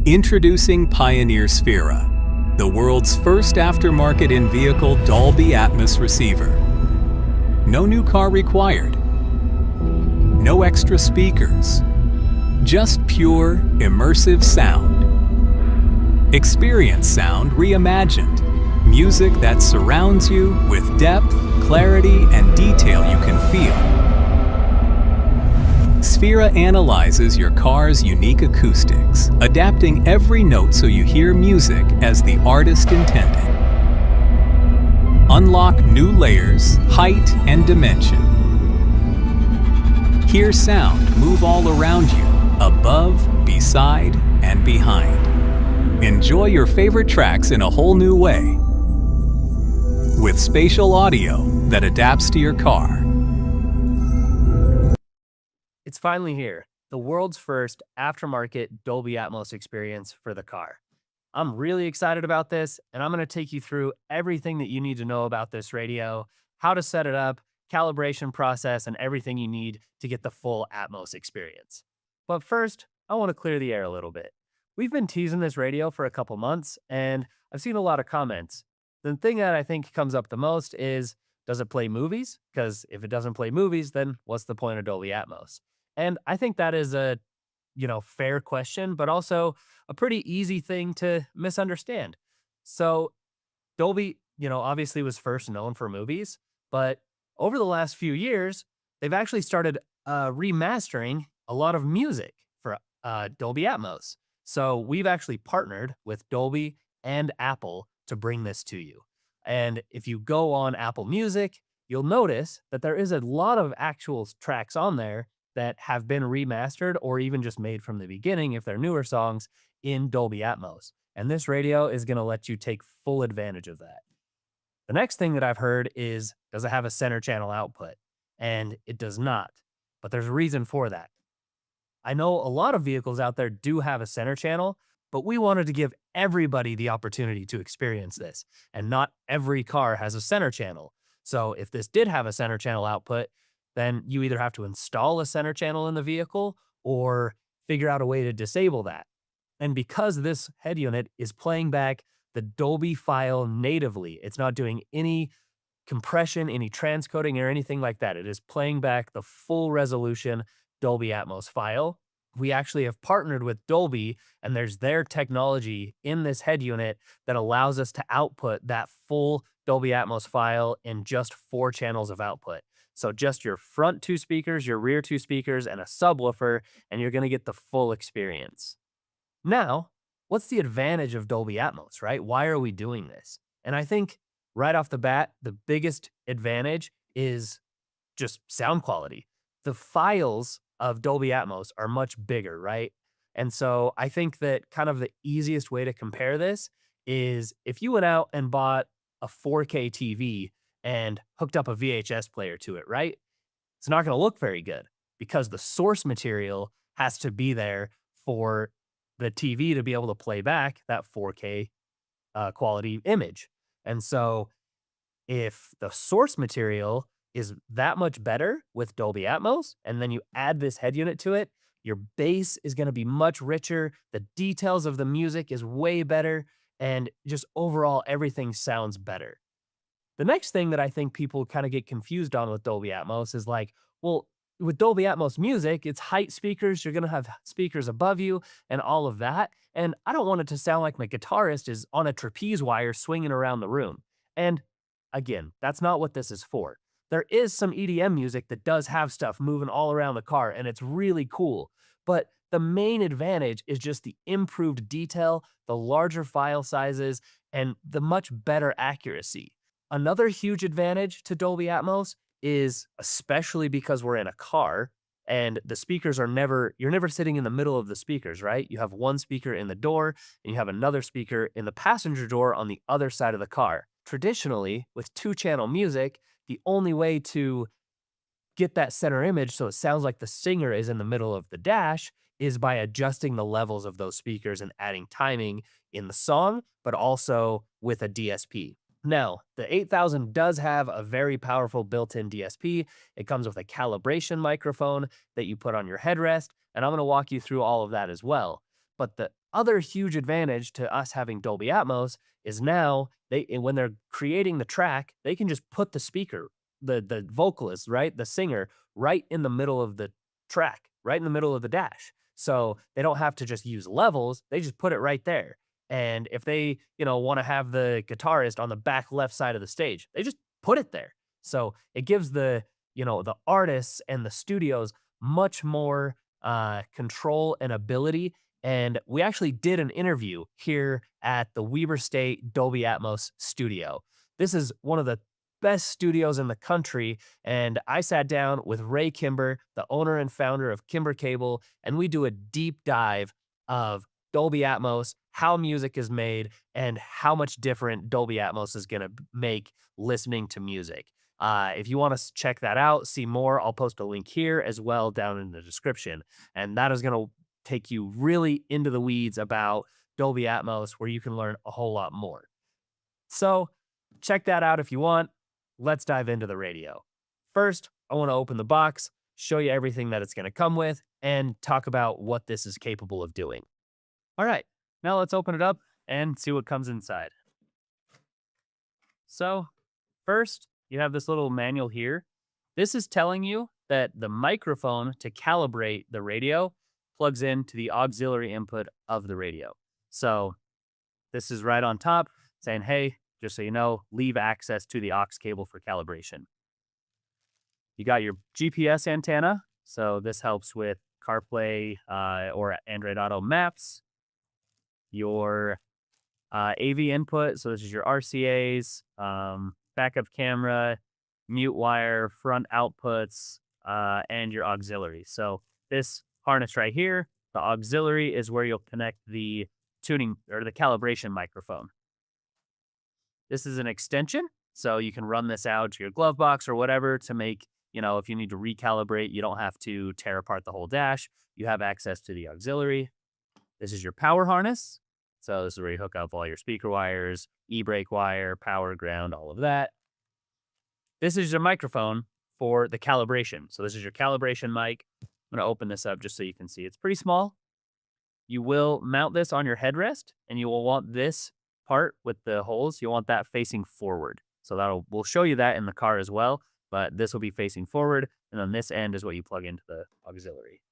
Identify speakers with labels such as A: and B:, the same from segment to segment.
A: Introducing Pioneer SPHERA, the world's first aftermarket in-vehicle Dolby Atmos receiver. No new car required. No extra speakers. Just pure, immersive sound. Experience sound reimagined. Music that surrounds you with depth, clarity, and detail you can feel. SPHERA analyzes your car's unique acoustics, adapting every note so you hear music as the artist intended. Unlock new layers, height, and dimension. Hear sound move all around you, above, beside, and behind. Enjoy your favorite tracks in a whole new way with spatial audio that adapts to your car.
B: It's finally here, the world's first aftermarket Dolby Atmos experience for the car. I'm really excited about this, and I'm going to take you through everything that you need to know about this radio, how to set it up, calibration process, and everything you need to get the full Atmos experience. But first, I want to clear the air a little bit. We've been teasing this radio for a couple months, and I've seen a lot of comments. The thing that I think comes up the most is, does it play movies? Because if it doesn't play movies, then what's the point of Dolby Atmos? And I think that is a, fair question, but also a pretty easy thing to misunderstand. So Dolby, obviously was first known for movies, but over the last few years, they've actually started remastering a lot of music for Dolby Atmos. So we've actually partnered with Dolby and Apple to bring this to you. And if you go on Apple Music, you'll notice that there is a lot of actual tracks on there that have been remastered or even just made from the beginning if they're newer songs in Dolby Atmos. And this radio is going to let you take full advantage of that. The next thing that I've heard is, does it have a center channel output? And it does not, but there's a reason for that. I know a lot of vehicles out there do have a center channel, but we wanted to give everybody the opportunity to experience this, and not every car has a center channel. So if this did have a center channel output, then you either have to install a center channel in the vehicle or figure out a way to disable that. And because this head unit is playing back the Dolby file natively, it's not doing any compression, any transcoding, or anything like that. It is playing back the full resolution Dolby Atmos file. We actually have partnered with Dolby, and there's their technology in this head unit that allows us to output that full Dolby Atmos file in just 4 channels of output. So just your front 2 speakers, your rear 2 speakers, and a subwoofer, and you're going to get the full experience. Now, what's the advantage of Dolby Atmos, right? Why are we doing this? And I think right off the bat, the biggest advantage is just sound quality. The files of Dolby Atmos are much bigger, right? And so I think that kind of the easiest way to compare this is if you went out and bought a 4K TV and hooked up a VHS player to it, right? It's not going to look very good because the source material has to be there for the TV to be able to play back that 4K quality image. And so if the source material is that much better with Dolby Atmos, and then you add this head unit to it, your bass is going to be much richer. The details of the music is way better, and just overall, everything sounds better. The next thing that I think people kind of get confused on with Dolby Atmos is like, well, with Dolby Atmos music, it's height speakers. You're going to have speakers above you and all of that. And I don't want it to sound like my guitarist is on a trapeze wire swinging around the room. And again, that's not what this is for. There is some EDM music that does have stuff moving all around the car, and it's really cool. But the main advantage is just the improved detail, the larger file sizes, and the much better accuracy. Another huge advantage to Dolby Atmos is, especially because we're in a car and the speakers are you're never sitting in the middle of the speakers, right? You have one speaker in the door and you have another speaker in the passenger door on the other side of the car. Traditionally, with 2-channel music, the only way to get that center image so it sounds like the singer is in the middle of the dash is by adjusting the levels of those speakers and adding timing in the song, but also with a DSP. Now, the 8000 does have a very powerful built-in DSP. It comes with a calibration microphone that you put on your headrest, and I'm going to walk you through all of that as well. But the other huge advantage to us having Dolby Atmos is now when they're creating the track, they can just put the speaker, the vocalist, right, the singer, right in the middle of the track, right in the middle of the dash. So they don't have to just use levels; they just put it right there. And if they, want to have the guitarist on the back left side of the stage, they just put it there. So it gives the artists and the studios much more control and ability. And we actually did an interview here at the Weber State Dolby Atmos studio. This is one of the best studios in the country. And I sat down with Ray Kimber, the owner and founder of Kimber Cable, and we do a deep dive of Dolby Atmos, how music is made, and how much different Dolby Atmos is going to make listening to music. If you want to check that out, see more, I'll post a link here as well down in the description. And that is going to take you really into the weeds about Dolby Atmos, where you can learn a whole lot more. So check that out if you want. Let's dive into the radio. First, I want to open the box, show you everything that it's going to come with, and talk about what this is capable of doing. All right, now let's open it up and see what comes inside. So first, you have this little manual here. This is telling you that the microphone to calibrate the radio plugs into the auxiliary input of the radio. So this is right on top saying, hey, just so you know, leave access to the aux cable for calibration. You got your GPS antenna. So this helps with CarPlay or Android Auto maps. Your AV input. So this is your RCAs, backup camera, mute wire, front outputs, and your auxiliary. So this harness right here, the auxiliary is where you'll connect the tuning or the calibration microphone. This is an extension, so you can run this out to your glove box or whatever to make, if you need to recalibrate, you don't have to tear apart the whole dash. You have access to the auxiliary. This is your power harness. So this is where you hook up all your speaker wires, e-brake wire, power, ground, all of that. This is your microphone for the calibration. So this is your calibration mic. I'm going to open this up just so you can see. It's pretty small. You will mount this on your headrest, and you will want this part with the holes, you want that facing forward. So we'll show you that in the car as well, but this will be facing forward, and then this end is what you plug into the auxiliary.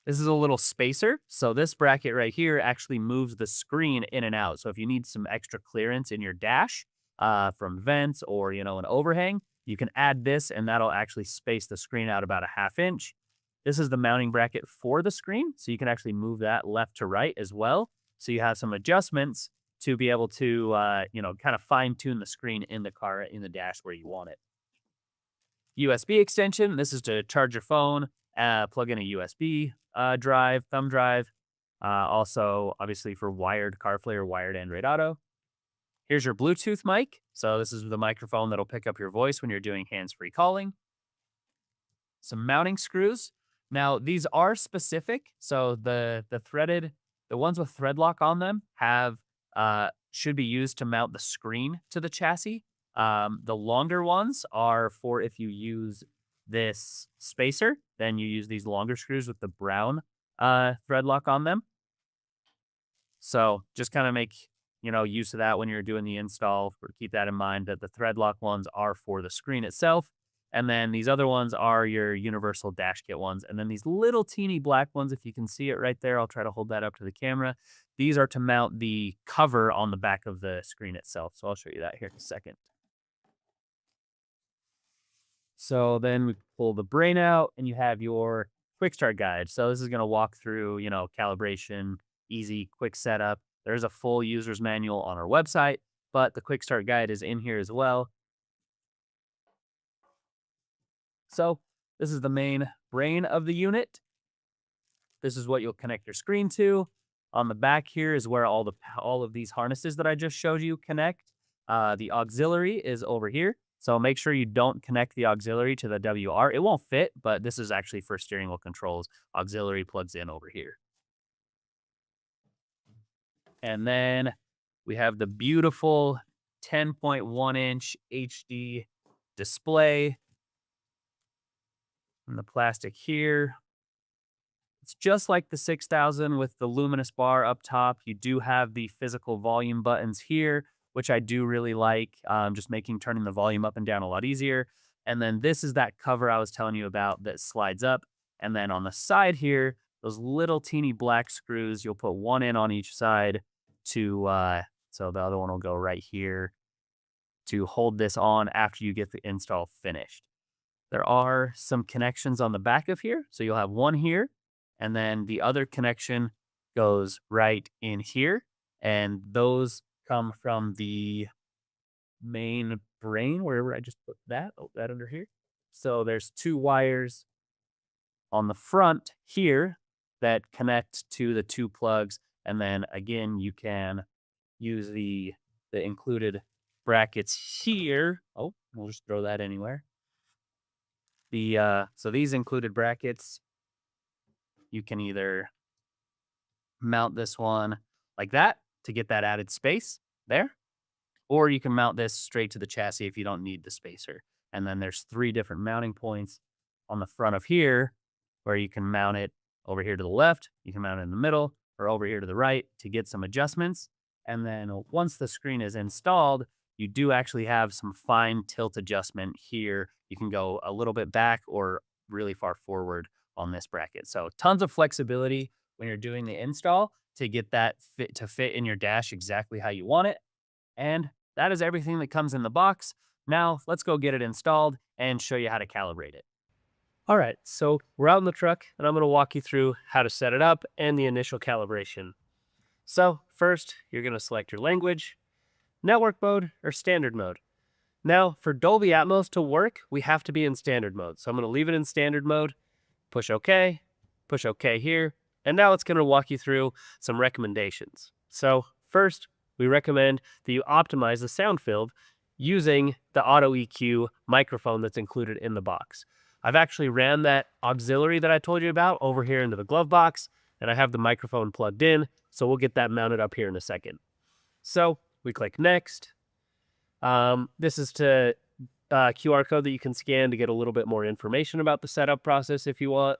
B: This is a little spacer. So this bracket right here actually moves the screen in and out. So if you need some extra clearance in your dash from vents or, an overhang, you can add this and that'll actually space the screen out about a 1/2 inch. This is the mounting bracket for the screen. So you can actually move that left to right as well. So you have some adjustments to be able to, kind of fine tune the screen in the car, in the dash where you want it. USB extension. This is to charge your phone, plug in a USB drive, thumb drive. Also, obviously for wired CarPlay or wired Android Auto. Here's your Bluetooth mic. So this is the microphone that'll pick up your voice when you're doing hands-free calling. Some mounting screws. Now, these are specific. So the ones with thread lock on them should be used to mount the screen to the chassis. The longer ones are for if you use this spacer, then you use these longer screws with the brown thread lock on them. So just kind of make use of that when you're doing the install. Or keep that in mind that the thread lock ones are for the screen itself. And then these other ones are your universal dash kit ones. And then these little teeny black ones, if you can see it right there, I'll try to hold that up to the camera. These are to mount the cover on the back of the screen itself. So I'll show you that here in a second. So then we pull the brain out and you have your quick start guide. So this is going to walk through, calibration, easy, quick setup. There's a full user's manual on our website, but the quick start guide is in here as well. So this is the main brain of the unit. This is what you'll connect your screen to. On the back here is where all of these harnesses that I just showed you connect. The auxiliary is over here. So make sure you don't connect the auxiliary to the WR. It won't fit, but this is actually for steering wheel controls. Auxiliary plugs in over here. And then we have the beautiful 10.1-inch HD display. And the plastic here. It's just like the 6000 with the luminous bar up top. You do have the physical volume buttons here, which I do really like, just making turning the volume up and down a lot easier. And then this is that cover I was telling you about that slides up. And then on the side here, those little teeny black screws, you'll put one in on each side to, so the other one will go right here to hold this on after you get the install finished. There are some connections on the back of here. So you'll have one here, and then the other connection goes right in here. And those come from the main brain, wherever I just put that. Oh, that under here. So there's two wires on the front here that connect to the two plugs. And then again, you can use the included brackets here. Oh, we'll just throw that anywhere. So these included brackets, you can either mount this one like that to get that added space there, or you can mount this straight to the chassis if you don't need the spacer. And then there's 3 different mounting points on the front of here where you can mount it over here to the left, you can mount it in the middle, or over here to the right to get some adjustments. And then once the screen is installed, you do actually have some fine tilt adjustment here. You can go a little bit back or really far forward on this bracket. So tons of flexibility when you're doing the install to get that fit in your dash exactly how you want it. And that is everything that comes in the box. Now let's go get it installed and show you how to calibrate it. All right, so we're out in the truck and I'm going to walk you through how to set it up and the initial calibration. So first, you're going to select your language, network mode, or standard mode. Now, for Dolby Atmos to work, we have to be in standard mode. So I'm going to leave it in standard mode, push OK here, and now it's going to walk you through some recommendations. So first, we recommend that you optimize the sound field using the Auto EQ microphone that's included in the box. I've actually ran that auxiliary that I told you about over here into the glove box, and I have the microphone plugged in, so we'll get that mounted up here in a second. So we click Next. This is to QR code that you can scan to get a little bit more information about the setup process if you want.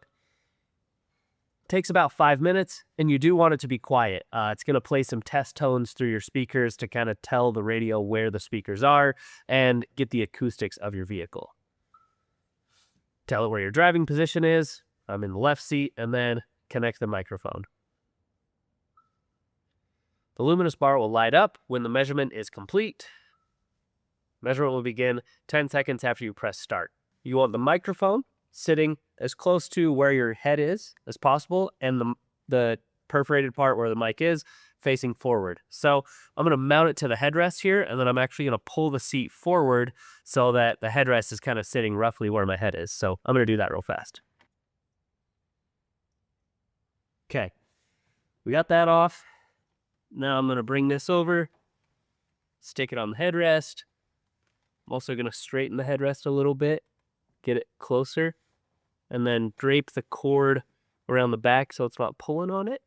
B: Takes about 5 minutes, and you do want it to be quiet. It's going to play some test tones through your speakers to kind of tell the radio where the speakers are and get the acoustics of your vehicle. Tell it where your driving position is. I'm in the left seat, and then connect the microphone. The luminous bar will light up when the measurement is complete. Measurement will begin 10 seconds after you press start. You want the microphone sitting as close to where your head is as possible, and the perforated part where the mic is facing forward. So I'm going to mount it to the headrest here, and then I'm actually going to pull the seat forward so that the headrest is kind of sitting roughly where my head is. So I'm going to do that real fast. Okay, we got that off. Now I'm going to bring this over, stick it on the headrest. I'm also going to straighten the headrest a little bit, get it closer, and then drape the cord around the back so it's not pulling on it.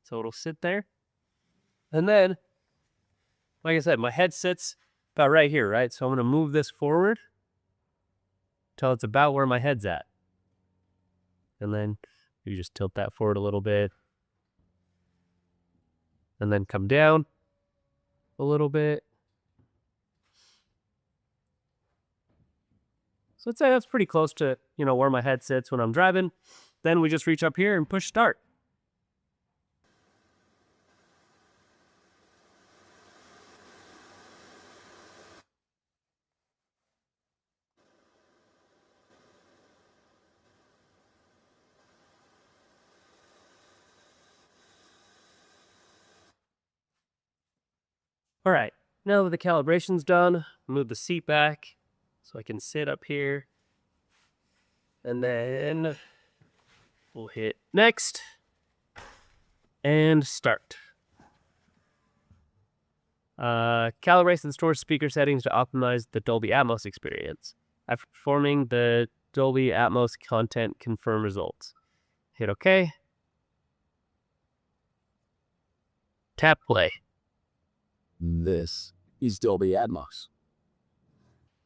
B: So it'll sit there. And then, like I said, my head sits about right here, right? So I'm going to move this forward till it's about where my head's at. And then you just tilt that forward a little bit. And then come down a little bit. So let's say that's pretty close to, where my head sits when I'm driving. Then we just reach up here and push start. All right, now that the calibration's done, move the seat back so I can sit up here. And then we'll hit next and start. Calibrates and stores speaker settings to optimize the Dolby Atmos experience. After performing the Dolby Atmos content, confirm results. Hit OK. Tap play.
C: This is Dolby Atmos.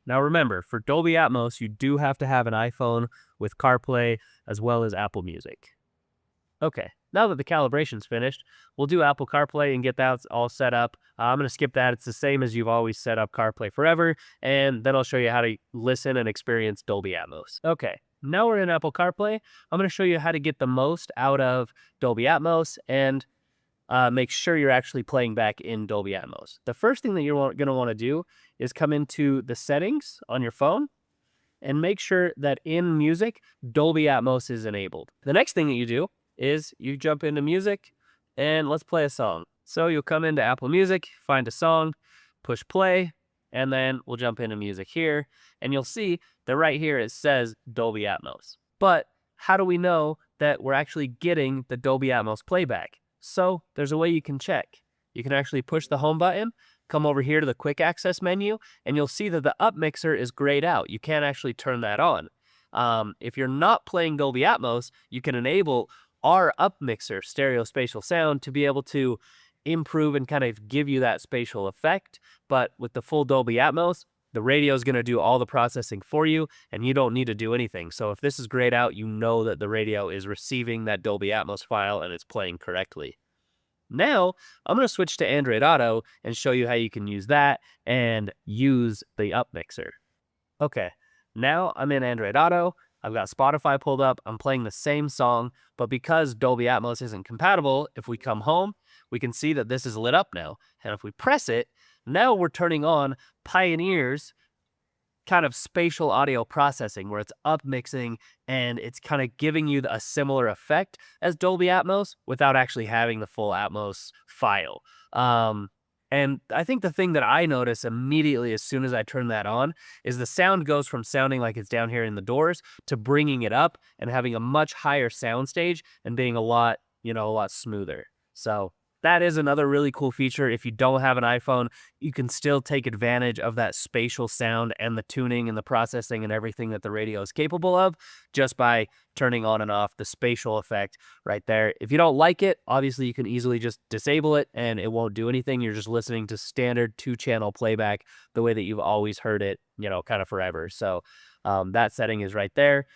B: Now remember, for Dolby Atmos, you do have to have an iPhone with CarPlay as well as Apple Music. Okay, now that the calibration's finished, we'll do Apple CarPlay and get that all set up. I'm going to skip that. It's the same as you've always set up CarPlay forever, and then I'll show you how to listen and experience Dolby Atmos. Okay, now we're in Apple CarPlay. I'm going to show you how to get the most out of Dolby Atmos and make sure you're actually playing back in Dolby Atmos. The first thing that you're going to want to do is come into the settings on your phone and make sure that in music, Dolby Atmos is enabled. The next thing that you do is you jump into music and let's play a song. So you'll come into Apple Music, find a song, push play, and then we'll jump into music here. And you'll see that right here it says Dolby Atmos. But how do we know that we're actually getting the Dolby Atmos playback? So there's a way you can check. You can actually push the home button, come over here to the quick access menu, and you'll see that the up mixer is grayed out. You can't actually turn that on. If you're not playing Dolby Atmos, you can enable our up mixer stereo spatial sound to be able to improve and kind of give you that spatial effect. But with the full Dolby Atmos, the radio is going to do all the processing for you and you don't need to do anything. So if this is grayed out, you know that the radio is receiving that Dolby Atmos file and it's playing correctly. Now, I'm going to switch to Android Auto and show you how you can use that and use the up mixer. Okay, now I'm in Android Auto. I've got Spotify pulled up. I'm playing the same song, but because Dolby Atmos isn't compatible, if we come home, we can see that this is lit up now. And if we press it, now we're turning on Pioneer's kind of spatial audio processing where it's up mixing and it's kind of giving you a similar effect as Dolby Atmos without actually having the full Atmos file. And I think the thing that I notice immediately as soon as I turn that on is the sound goes from sounding like it's down here in the doors to bringing it up and having a much higher sound stage and being a lot smoother. So that is another really cool feature. If you don't have an iPhone, you can still take advantage of that spatial sound and the tuning and the processing and everything that the radio is capable of just by turning on and off the spatial effect right there. If you don't like it, obviously you can easily just disable it and it won't do anything. You're just listening to standard 2-channel playback the way that you've always heard it, kind of forever. So that setting is right there.